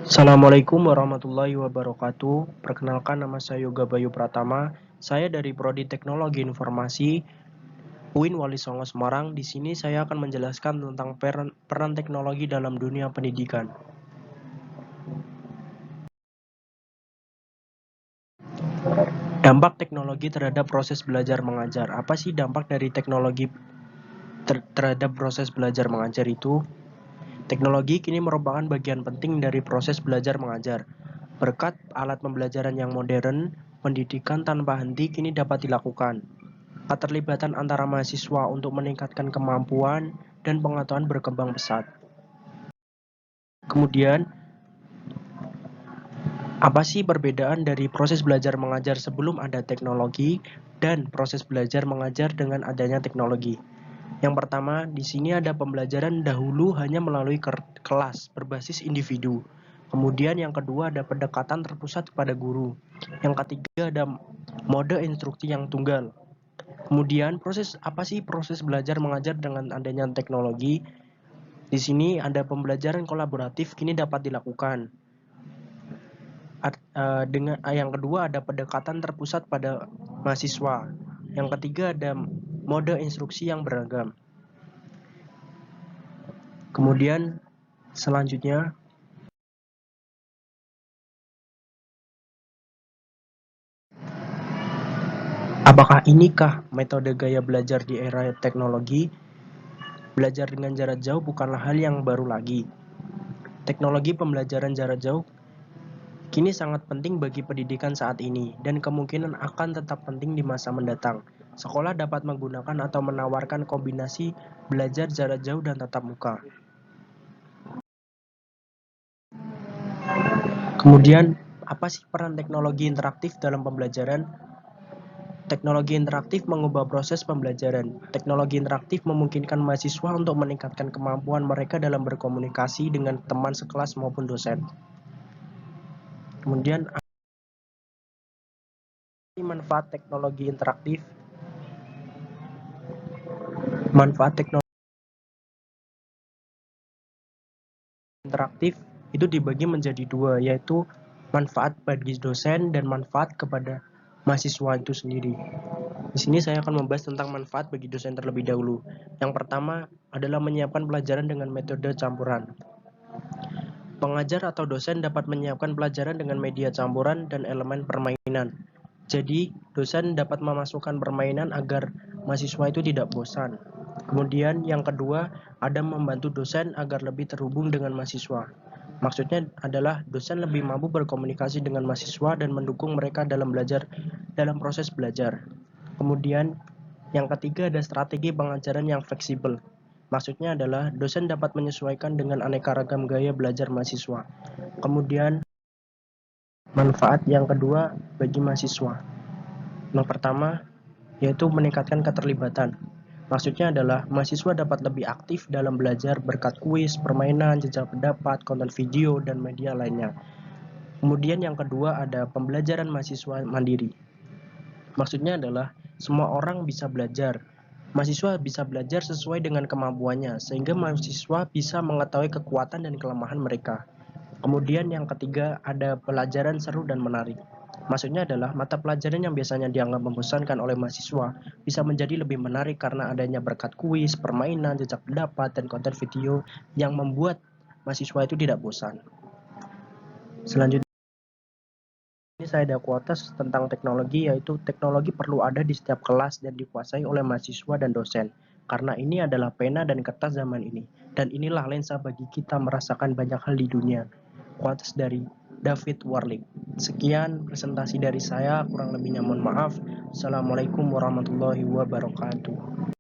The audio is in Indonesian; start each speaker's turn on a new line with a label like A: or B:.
A: Assalamualaikum warahmatullahi wabarakatuh. Perkenalkan, nama saya Yoga Bayu Pratama. Saya dari Prodi Teknologi Informasi UIN Wali Songo Semarang. Di sini saya akan menjelaskan tentang peran teknologi dalam dunia pendidikan. Dampak teknologi terhadap proses belajar mengajar. Apa sih dampak dari teknologi terhadap proses belajar mengajar itu? Teknologi kini merupakan bagian penting dari proses belajar mengajar. Berkat alat pembelajaran yang modern, pendidikan tanpa henti kini dapat dilakukan. Keterlibatan antara mahasiswa untuk meningkatkan kemampuan dan pengetahuan berkembang pesat. Kemudian, apa sih perbedaan dari proses belajar mengajar sebelum ada teknologi dan proses belajar mengajar dengan adanya teknologi? Yang pertama, di sini ada pembelajaran dahulu hanya melalui kelas berbasis individu. Kemudian yang kedua ada pendekatan terpusat pada guru. Yang ketiga ada mode instruksi yang tunggal. Kemudian apa sih proses belajar mengajar dengan adanya teknologi? Di sini ada pembelajaran kolaboratif kini dapat dilakukan. Yang kedua ada pendekatan terpusat pada mahasiswa. Yang ketiga ada mode instruksi yang beragam. Kemudian selanjutnya, apakah inikah metode gaya belajar di era teknologi? Belajar dengan jarak jauh bukanlah hal yang baru lagi. Teknologi pembelajaran jarak jauh kini sangat penting bagi pendidikan saat ini dan kemungkinan akan tetap penting di masa mendatang. Sekolah dapat menggunakan atau menawarkan kombinasi belajar jarak jauh dan tatap muka. Kemudian, apa sih peran teknologi interaktif dalam pembelajaran? Teknologi interaktif mengubah proses pembelajaran. Teknologi interaktif memungkinkan mahasiswa untuk meningkatkan kemampuan mereka dalam berkomunikasi dengan teman sekelas maupun dosen. Kemudian, manfaat teknologi interaktif. Manfaat teknologi interaktif itu dibagi menjadi dua, yaitu manfaat bagi dosen dan manfaat kepada mahasiswa itu sendiri. Di sini saya akan membahas tentang manfaat bagi dosen terlebih dahulu. Yang pertama adalah menyiapkan pelajaran dengan metode campuran. Pengajar atau dosen dapat menyiapkan pelajaran dengan media campuran dan elemen permainan. Jadi, dosen dapat memasukkan permainan agar mahasiswa itu tidak bosan. Kemudian yang kedua, ada membantu dosen agar lebih terhubung dengan mahasiswa. Maksudnya adalah dosen lebih mampu berkomunikasi dengan mahasiswa dan mendukung mereka dalam proses belajar. Kemudian yang ketiga ada strategi pengajaran yang fleksibel. Maksudnya adalah dosen dapat menyesuaikan dengan aneka ragam gaya belajar mahasiswa. Kemudian manfaat yang kedua bagi mahasiswa. Yang pertama yaitu meningkatkan keterlibatan. Maksudnya adalah mahasiswa dapat lebih aktif dalam belajar berkat kuis, permainan, jejak pendapat, konten video, dan media lainnya. Kemudian yang kedua ada pembelajaran mahasiswa mandiri. Maksudnya adalah semua orang bisa belajar. Mahasiswa bisa belajar sesuai dengan kemampuannya, sehingga mahasiswa bisa mengetahui kekuatan dan kelemahan mereka. Kemudian yang ketiga ada pelajaran seru dan menarik. Maksudnya adalah mata pelajaran yang biasanya dianggap membosankan oleh mahasiswa bisa menjadi lebih menarik karena adanya berkat kuis, permainan, jejak pendapat, dan konten video yang membuat mahasiswa itu tidak bosan. Selanjutnya ini saya ada kuotas tentang teknologi, yaitu teknologi perlu ada di setiap kelas dan dikuasai oleh mahasiswa dan dosen. Karena ini adalah pena dan kertas zaman ini. Dan inilah lensa bagi kita merasakan banyak hal di dunia. Kuotas dari David Warlick. Sekian presentasi dari saya, kurang lebihnya mohon maaf. Assalamualaikum warahmatullahi wabarakatuh.